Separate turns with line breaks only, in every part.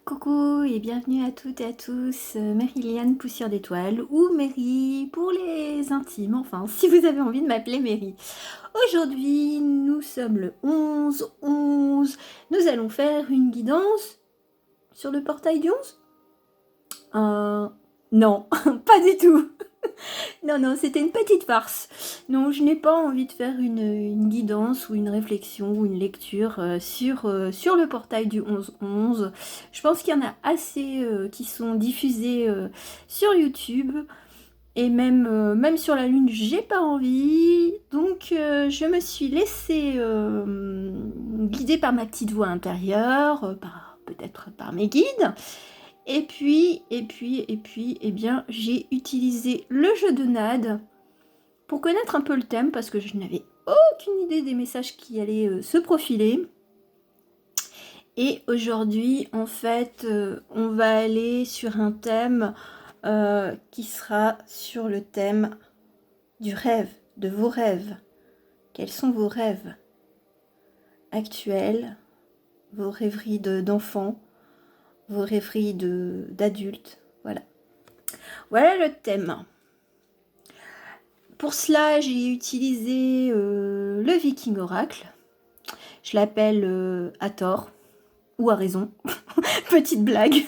Coucou et bienvenue à toutes et à tous, Mary-Liane Poussière d'étoiles ou Mary pour les intimes, enfin si vous avez envie de m'appeler Mary. Aujourd'hui nous sommes le 11-11, nous allons faire une guidance sur le portail du 11. Non, pas du tout. Non, non, c'était une petite farce. Non, je n'ai pas envie de faire une guidance ou une réflexion ou une lecture sur le portail du 11-11. Je pense qu'il y en a assez qui sont diffusés sur YouTube. Et même sur la Lune, j'ai pas envie. Donc, je me suis laissée guider par ma petite voix intérieure, peut-être par mes guides. Et puis, eh bien, j'ai utilisé le jeu de NAD pour connaître un peu le thème, parce que je n'avais aucune idée des messages qui allaient se profiler. Et aujourd'hui, en fait, on va aller sur un thème qui sera sur le thème du rêve, de vos rêves. Quels sont vos rêves actuels, vos rêveries d'enfants, vos rêveries d'adultes, voilà. Voilà le thème. Pour cela, j'ai utilisé le Viking Oracle. Je l'appelle à tort ou à raison. Petite blague.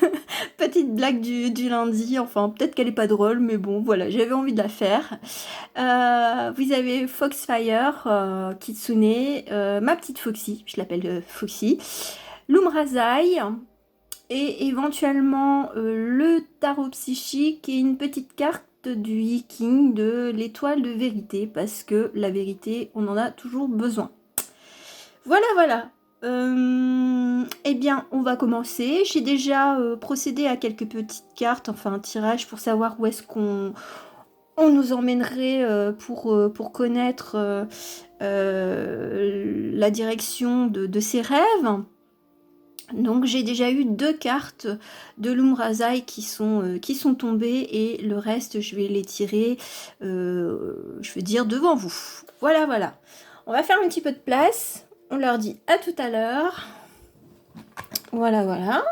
Petite blague du lundi. Enfin, peut-être qu'elle n'est pas drôle, mais bon, voilà, j'avais envie de la faire. Vous avez Foxfire, Kitsune, ma petite Foxy, je l'appelle Foxy, Lumrazai, et éventuellement le tarot psychique et une petite carte du Viking de l'étoile de vérité, parce que la vérité, on en a toujours besoin. Voilà, voilà. Eh bien, on va commencer. J'ai déjà procédé à quelques petites cartes, enfin un tirage pour savoir où est-ce qu'on nous emmènerait pour connaître la direction de ses rêves. Donc j'ai déjà eu 2 cartes de Lumrazai qui sont tombées, et le reste je vais les tirer, je veux dire, devant vous. Voilà, voilà. On va faire un petit peu de place. On leur dit à tout à l'heure. Voilà, voilà.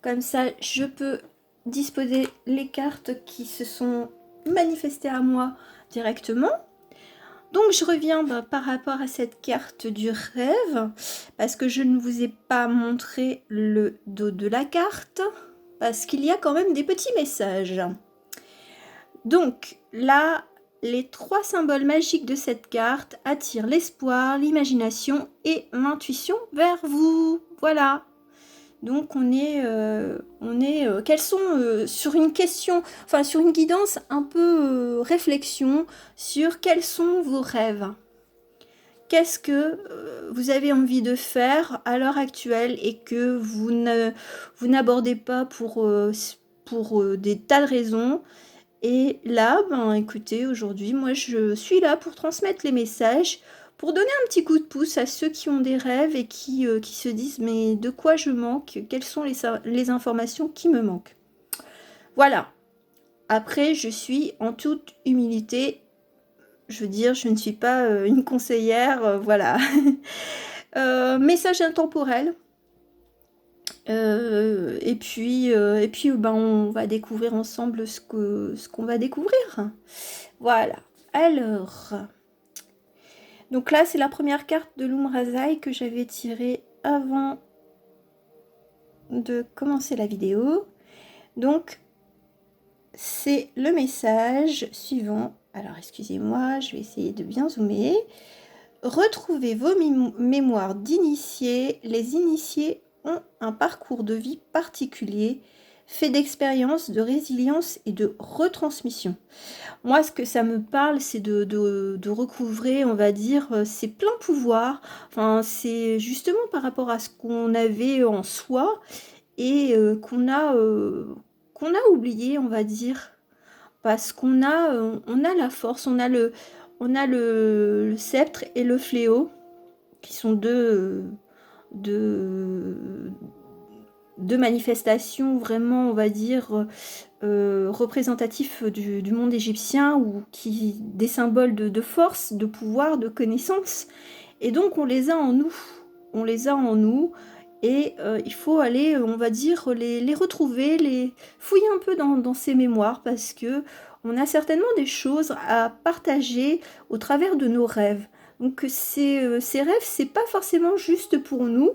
Comme ça, je peux disposer les cartes qui se sont manifestées à moi directement. Donc je reviens par rapport à cette carte du rêve, parce que je ne vous ai pas montré le dos de la carte, parce qu'il y a quand même des petits messages. Donc là, les 3 symboles magiques de cette carte attirent l'espoir, l'imagination et l'intuition vers vous. Voilà. Donc on est quels sont sur une question, enfin sur une guidance un peu réflexion sur quels sont vos rêves. Qu'est-ce que vous avez envie de faire à l'heure actuelle et que vous n'abordez pas pour des tas de raisons. Et là, ben écoutez, aujourd'hui, moi je suis là pour transmettre les messages, pour donner un petit coup de pouce à ceux qui ont des rêves et qui se disent mais de quoi je manque, quelles sont les informations qui me manquent. Voilà. Après, je suis en toute humilité, je veux dire, je ne suis pas une conseillère, voilà. Message intemporel. Et puis ben, on va découvrir ensemble ce qu'on va découvrir. Voilà. Alors, donc là, c'est la première carte de Lumrazai que j'avais tirée avant de commencer la vidéo. Donc, c'est le message suivant. Alors, excusez-moi, je vais essayer de bien zoomer. Retrouvez vos mémoires d'initiés. Les initiés ont un parcours de vie particulier, fait d'expériences, de résilience et de retransmission. Moi, ce que ça me parle, c'est de recouvrer, on va dire, ses pleins pouvoirs. Enfin, c'est justement par rapport à ce qu'on avait en soi et qu'on a oublié, on va dire. Parce qu'on a, on a la force, on a le sceptre et le fléau, qui sont deux manifestations vraiment, on va dire, représentatifs du monde égyptien, ou des symboles de force, de pouvoir, de connaissance. Et donc on les a en nous. On les a en nous. et il faut aller, on va dire, les retrouver, les fouiller un peu dans ses mémoires parce que on a certainement des choses à partager au travers de nos rêves. Donc ces rêves, c'est pas forcément juste pour nous,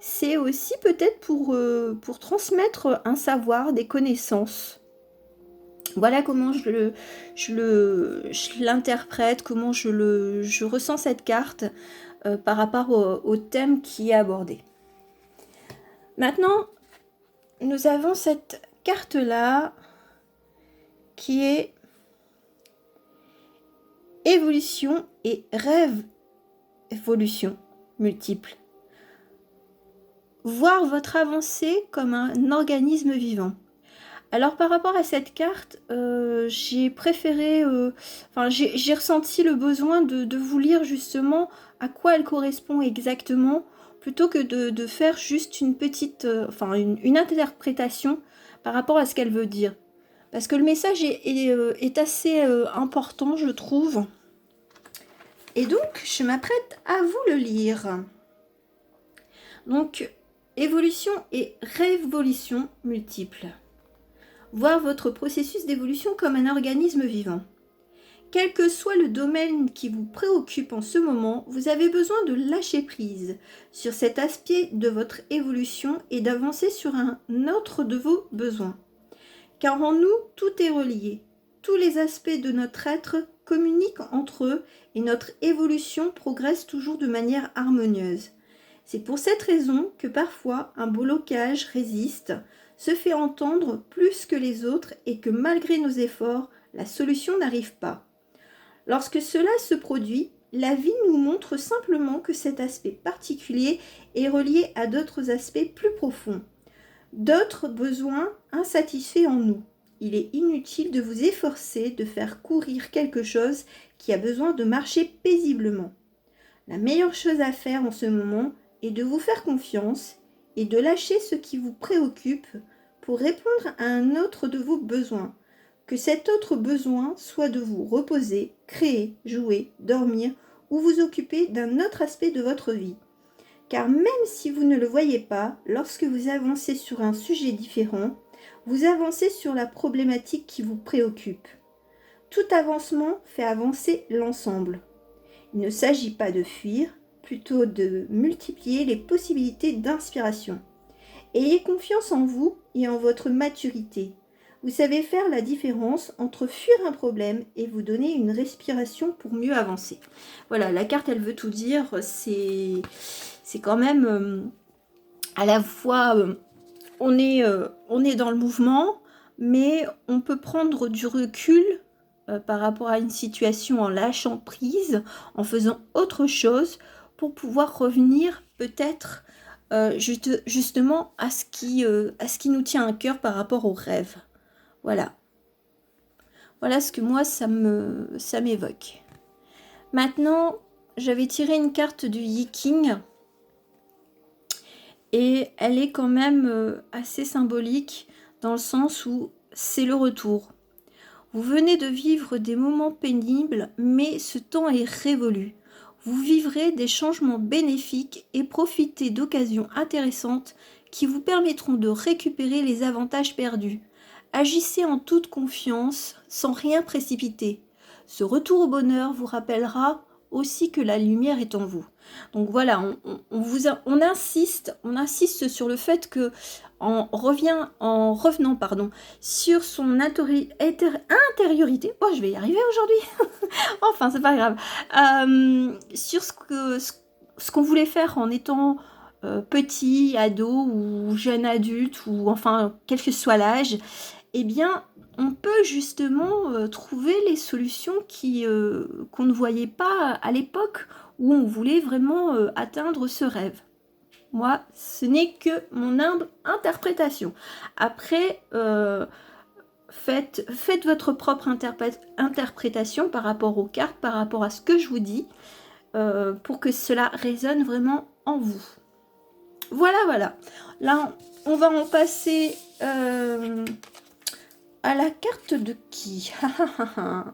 c'est aussi peut-être pour transmettre un savoir, des connaissances. Voilà comment je l'interprète, comment je ressens cette carte par rapport au thème qui est abordé. Maintenant, nous avons cette carte-là qui est évolution et rêve évolution multiple. Voir votre avancée comme un organisme vivant. Alors par rapport à cette carte, j'ai préféré, j'ai ressenti le besoin de vous lire justement à quoi elle correspond exactement, plutôt que de faire juste une petite, une interprétation par rapport à ce qu'elle veut dire. Parce que le message est assez important, je trouve. Et donc, je m'apprête à vous le lire. Donc, évolution et révolution multiple. Voir votre processus d'évolution comme un organisme vivant. Quel que soit le domaine qui vous préoccupe en ce moment, vous avez besoin de lâcher prise sur cet aspect de votre évolution et d'avancer sur un autre de vos besoins. Car en nous, tout est relié. Tous les aspects de notre être communiquent entre eux et notre évolution progresse toujours de manière harmonieuse. C'est pour cette raison que parfois un blocage résiste, se fait entendre plus que les autres et que malgré nos efforts, la solution n'arrive pas. Lorsque cela se produit, la vie nous montre simplement que cet aspect particulier est relié à d'autres aspects plus profonds, d'autres besoins insatisfaits en nous. Il est inutile de vous efforcer de faire courir quelque chose qui a besoin de marcher paisiblement. La meilleure chose à faire en ce moment est de vous faire confiance et de lâcher ce qui vous préoccupe pour répondre à un autre de vos besoins. Que cet autre besoin soit de vous reposer, créer, jouer, dormir ou vous occuper d'un autre aspect de votre vie. Car même si vous ne le voyez pas, lorsque vous avancez sur un sujet différent, vous avancez sur la problématique qui vous préoccupe. Tout avancement fait avancer l'ensemble. Il ne s'agit pas de fuir, plutôt de multiplier les possibilités d'inspiration. Ayez confiance en vous et en votre maturité. Vous savez faire la différence entre fuir un problème et vous donner une respiration pour mieux avancer. Voilà, la carte, elle veut tout dire. C'est quand même à la fois, on est dans le mouvement, mais on peut prendre du recul par rapport à une situation en lâchant prise, en faisant autre chose pour pouvoir revenir peut-être justement à ce qui nous tient à cœur par rapport aux rêves. Voilà. Voilà ce que moi, ça m'évoque. Maintenant, j'avais tiré une carte du Yiking et elle est quand même assez symbolique dans le sens où c'est le retour. Vous venez de vivre des moments pénibles, mais ce temps est révolu. Vous vivrez des changements bénéfiques et profitez d'occasions intéressantes qui vous permettront de récupérer les avantages perdus. Agissez en toute confiance, sans rien précipiter. Ce retour au bonheur vous rappellera aussi que la lumière est en vous. Donc voilà, on insiste sur le fait que en revenant sur son intériorité. Oh, je vais y arriver aujourd'hui. Enfin, c'est pas grave. Sur ce qu'on voulait faire en étant petit, ado ou jeune adulte, ou enfin, quel que soit l'âge, eh bien, on peut justement trouver les solutions qu'on ne voyait pas à l'époque où on voulait vraiment atteindre ce rêve. Moi, ce n'est que mon humble interprétation. Après, faites votre propre interprétation par rapport aux cartes, par rapport à ce que je vous dis, pour que cela résonne vraiment en vous. Voilà. Là, on va en passer à la carte de qui?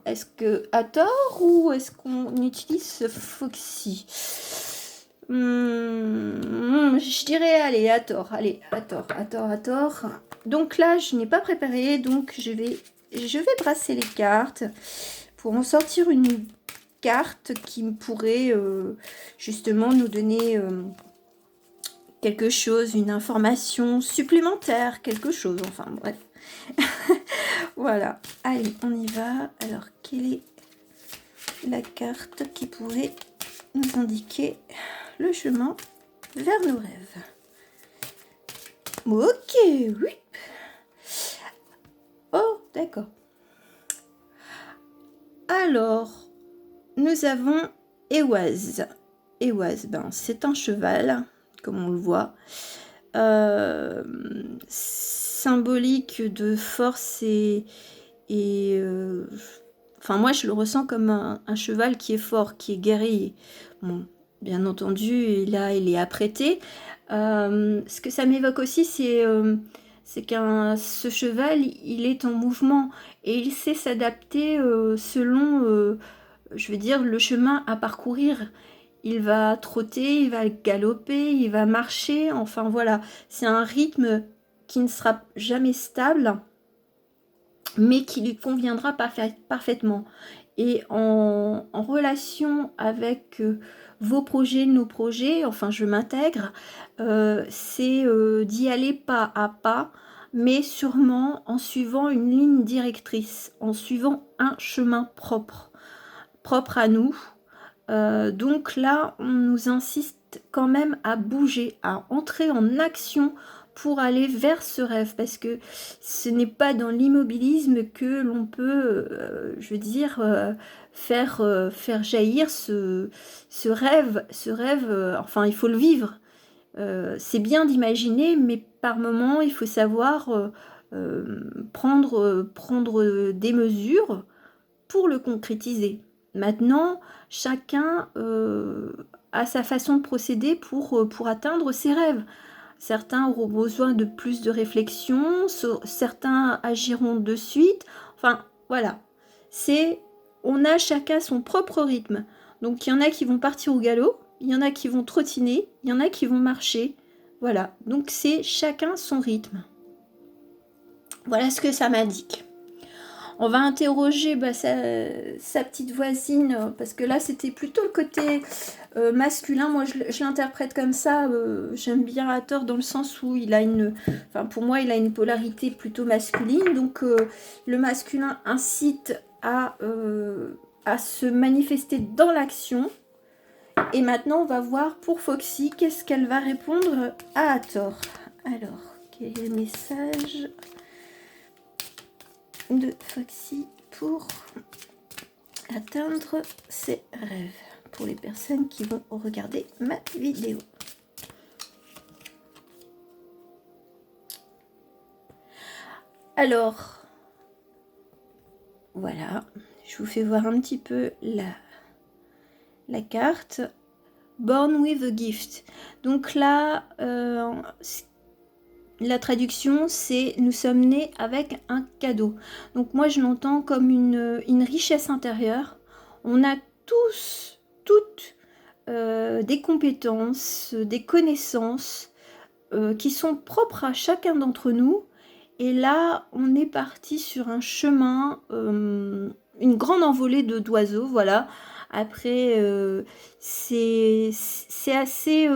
Est-ce que Hathor ou est-ce qu'on utilise Foxy? Je dirais, allez, à tort. Allez, à tort, à tort, à tort. Donc là, je n'ai pas préparé, donc je vais brasser les cartes pour en sortir une carte qui pourrait justement nous donner quelque chose, une information supplémentaire, quelque chose, enfin bref. Voilà, allez, on y va. Alors, quelle est la carte qui pourrait nous indiquer le chemin vers nos rêves? Ok, oui. Oh, d'accord. Alors, nous avons Ehwaz. Ehwaz, ben, c'est un cheval, comme on le voit. Symbolique de force enfin, moi, je le ressens comme un cheval qui est fort, qui est guerrier. Bon, bien entendu, il est apprêté. Ce que ça m'évoque aussi, c'est ce cheval, il est en mouvement et il sait s'adapter selon, je veux dire, le chemin à parcourir. Il va trotter, il va galoper, il va marcher, enfin voilà. C'est un rythme qui ne sera jamais stable, mais qui lui conviendra parfaitement. Et en relation avec vos projets, nos projets, enfin je m'intègre, c'est d'y aller pas à pas, mais sûrement en suivant une ligne directrice, en suivant un chemin propre à nous. Donc là, on nous insiste quand même à bouger, à entrer en action pour aller vers ce rêve, parce que ce n'est pas dans l'immobilisme que l'on peut, je veux dire, faire jaillir ce rêve, enfin il faut le vivre. C'est bien d'imaginer, mais par moments il faut savoir prendre des mesures pour le concrétiser. Maintenant, chacun a sa façon de procéder pour atteindre ses rêves. Certains auront besoin de plus de réflexion, certains agiront de suite. Enfin, voilà. On a chacun son propre rythme. Donc, il y en a qui vont partir au galop, il y en a qui vont trottiner, il y en a qui vont marcher. Voilà. Donc, c'est chacun son rythme. Voilà ce que ça m'indique. On va interroger sa petite voisine, parce que là, c'était plutôt le côté masculin. Moi, je l'interprète comme ça. J'aime bien à tort dans le sens où pour moi, il a une polarité plutôt masculine. Donc, le masculin incite à se manifester dans l'action. Et maintenant, on va voir pour Foxy, qu'est-ce qu'elle va répondre à Hathor. Alors, quel est le message de Foxy pour atteindre ses rêves, pour les personnes qui vont regarder ma vidéo? Alors, voilà, je vous fais voir un petit peu la carte. Born with a gift. Donc là, la traduction, c'est « nous sommes nés avec un cadeau ». Donc moi, je l'entends comme une richesse intérieure. On a tous, toutes, des compétences, des connaissances qui sont propres à chacun d'entre nous. Et là, on est parti sur un chemin, une grande envolée d'oiseaux, voilà. Après, c'est assez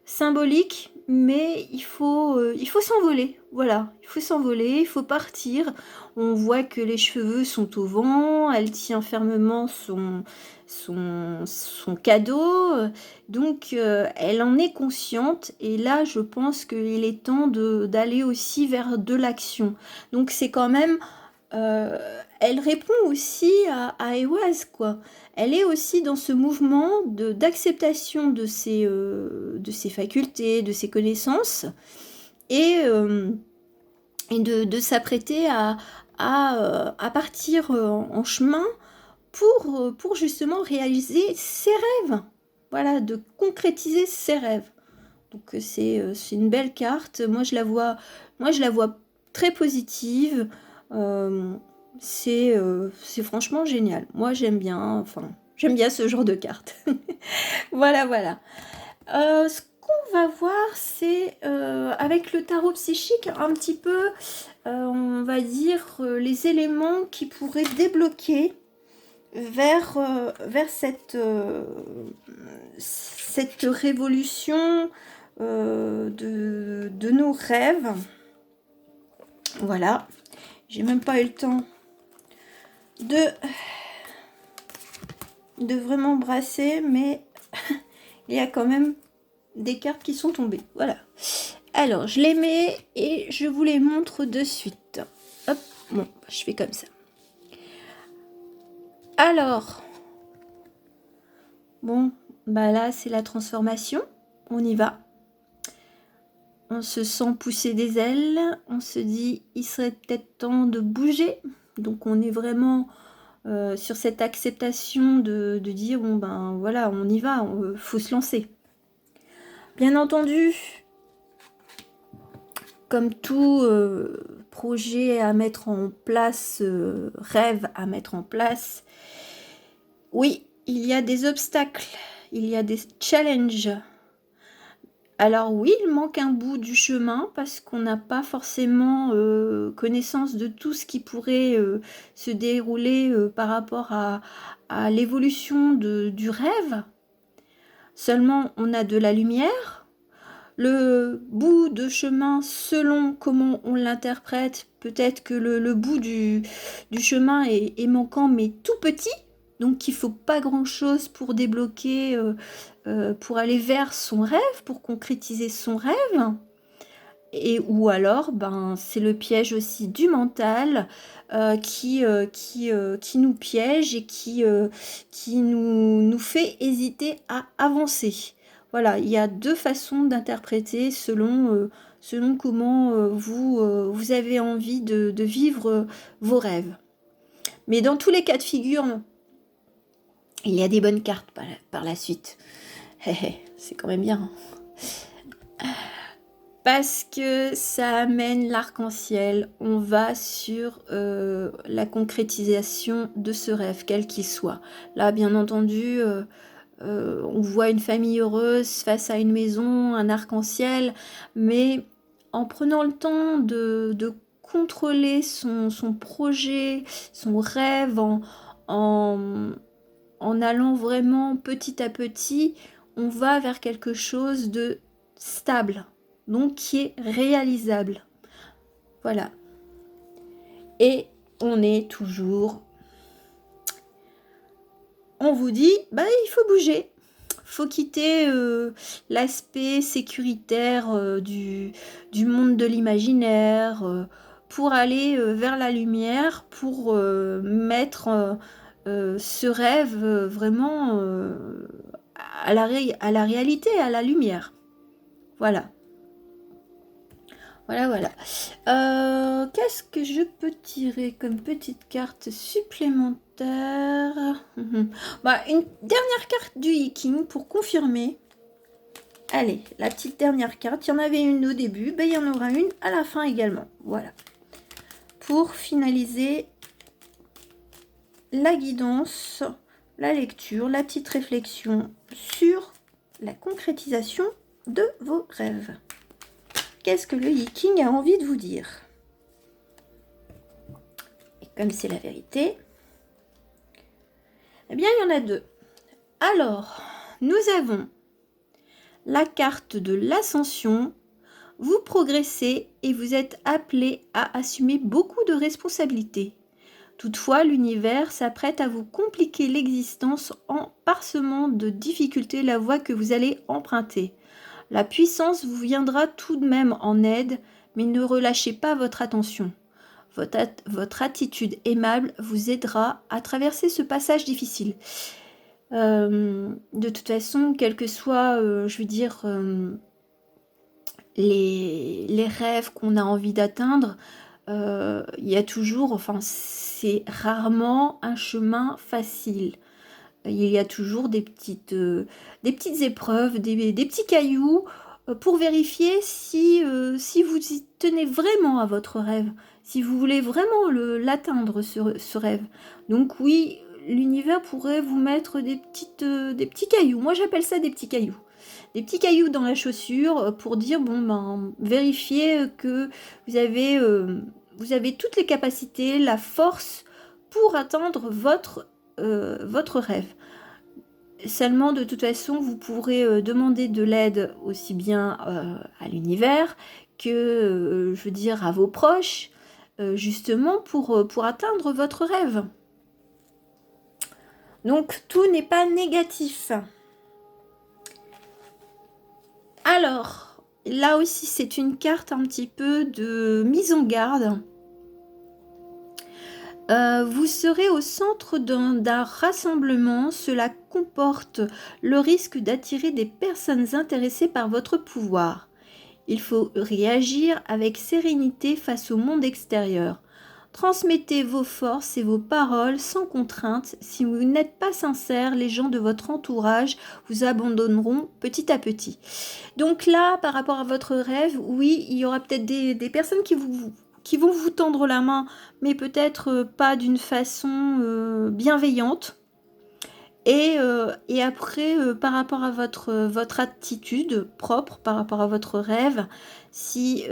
symbolique, mais il faut s'envoler, voilà. Il faut s'envoler, il faut partir. On voit que les cheveux sont au vent, elle tient fermement son cadeau, donc elle en est consciente, et là je pense qu'il est temps d'aller aussi vers de l'action. Donc c'est quand même, elle répond aussi à Ehwaz, quoi. Elle est aussi dans ce mouvement d'acceptation de ses facultés, de ses connaissances, et de s'apprêter à partir en chemin pour justement réaliser ses rêves. Voilà, de concrétiser ses rêves. Donc c'est une belle carte. Moi je la vois très positive. C'est franchement génial. Moi j'aime bien ce genre de carte. Voilà, voilà. Ce qu'on va voir, c'est avec le tarot psychique, un petit peu, on va dire, les éléments qui pourraient débloquer vers cette révolution de nos rêves. Voilà. J'ai même pas eu le temps de vraiment brasser, mais il y a quand même des cartes qui sont tombées. Voilà. Alors, je les mets et je vous les montre de suite. Hop, bon, je fais comme ça. Alors, bon, bah là, c'est la transformation. On y va. On se sent pousser des ailes. On se dit, il serait peut-être temps de bouger. Donc, on est vraiment sur cette acceptation de dire, bon, ben voilà, on y va, faut se lancer. Bien entendu, comme tout projet à mettre en place, rêve à mettre en place, oui, il y a des obstacles, il y a des challenges. Alors oui, il manque un bout du chemin parce qu'on n'a pas forcément connaissance de tout ce qui pourrait se dérouler par rapport à l'évolution du rêve. Seulement, on a de la lumière. Le bout de chemin, selon comment on l'interprète, peut-être que le bout du chemin est manquant, mais tout petit. Donc, il ne faut pas grand-chose pour débloquer, pour aller vers son rêve, pour concrétiser son rêve. Et ou alors, ben, c'est le piège aussi du mental qui nous piège et qui nous fait hésiter à avancer. Voilà, il y a deux façons d'interpréter selon comment vous avez envie de vivre vos rêves. Mais dans tous les cas de figure, il y a des bonnes cartes par la suite. C'est quand même bien. Parce que ça amène l'arc-en-ciel. On va sur la concrétisation de ce rêve, quel qu'il soit. Là, bien entendu, on voit une famille heureuse face à une maison, un arc-en-ciel, mais en prenant le temps de contrôler son projet, son rêve, en allant vraiment petit à petit, on va vers quelque chose de stable, donc qui est réalisable. Voilà. Et on est toujours... On vous dit, bah, il faut bouger. Faut quitter l'aspect sécuritaire du monde de l'imaginaire pour aller vers la lumière, pour mettre ce rêve vraiment à la réalité, à la lumière. Voilà. Voilà. Qu'est-ce que je peux tirer comme petite carte supplémentaire? Bah, une dernière carte du Yiking pour confirmer. Allez, la petite dernière carte. Il y en avait une au début, ben, il y en aura une à la fin également. Voilà. Pour finaliser la guidance, la lecture, la petite réflexion sur la concrétisation de vos rêves. Qu'est-ce que le Yiking a envie de vous dire? Et comme c'est la vérité, eh bien, il y en a deux. Alors, nous avons la carte de l'ascension. Vous progressez et vous êtes appelé à assumer beaucoup de responsabilités. Toutefois, l'univers s'apprête à vous compliquer l'existence en parsemant de difficultés la voie que vous allez emprunter. La puissance vous viendra tout de même en aide, mais ne relâchez pas votre attention. Votre attitude aimable vous aidera à traverser ce passage difficile. De toute façon, quel que soit, je veux dire, les rêves qu'on a envie d'atteindre, il y a toujours, enfin, c'est rarement un chemin facile. Il y a toujours des petites épreuves, des petits cailloux pour vérifier si vous y tenez vraiment à votre rêve, si vous voulez vraiment l'atteindre, ce rêve. Donc oui, l'univers pourrait vous mettre des petits cailloux. Moi, j'appelle ça des petits cailloux. des petits cailloux dans la chaussure pour dire, bon, ben, vérifiez que vous avez toutes les capacités, la force pour atteindre votre rêve. Seulement, de toute façon, vous pourrez demander de l'aide aussi bien à l'univers que, je veux dire, à vos proches, justement pour atteindre votre rêve. Donc, tout n'est pas négatif. Alors, là aussi, c'est une carte un petit peu de mise en garde. Vous serez au centre d'un rassemblement. Cela comporte le risque d'attirer des personnes intéressées par votre pouvoir. Il faut réagir avec sérénité face au monde extérieur. Transmettez vos forces et vos paroles sans contrainte. Si vous n'êtes pas sincère, les gens de votre entourage vous abandonneront petit à petit. Donc là, par rapport à votre rêve, oui, il y aura peut-être des personnes qui vont vous tendre la main, mais peut-être pas d'une façon bienveillante. Et après, par rapport à votre attitude propre, par rapport à votre rêve, si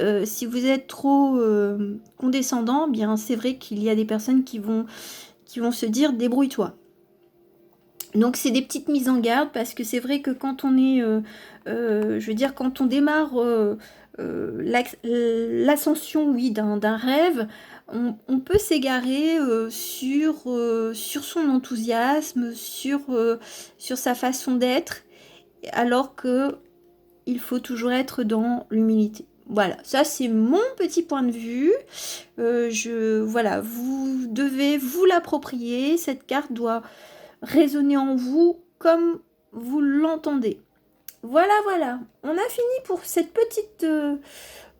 vous êtes trop condescendant, bien c'est vrai qu'il y a des personnes qui vont se dire débrouille-toi. Donc c'est des petites mises en garde parce que c'est vrai que quand on est, je veux dire, quand on démarre l'ascension, oui, d'un rêve, on peut s'égarer sur son enthousiasme, sur sa façon d'être, alors que il faut toujours être dans l'humilité. Voilà, ça c'est mon petit point de vue. Voilà, vous devez vous l'approprier. Cette carte doit résonner en vous comme vous l'entendez. Voilà, voilà, on a fini pour cette petite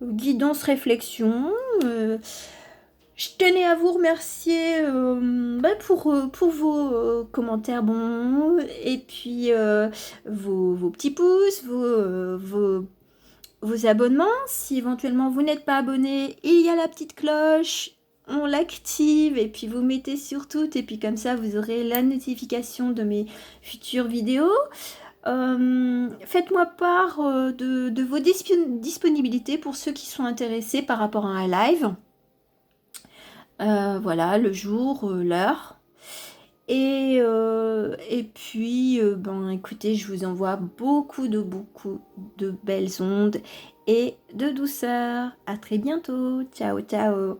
guidance réflexion. Je tenais à vous remercier pour vos commentaires bons et puis vos petits pouces, vos abonnements. Si éventuellement vous n'êtes pas abonné, il y a la petite cloche. On l'active et puis vous mettez sur toutes et puis comme ça vous aurez la notification de mes futures vidéos. Faites-moi part de vos disponibilités pour ceux qui sont intéressés par rapport à un live. Voilà, le jour, l'heure. Et puis, ben, écoutez, je vous envoie beaucoup de belles ondes et de douceur. À très bientôt. Ciao, ciao.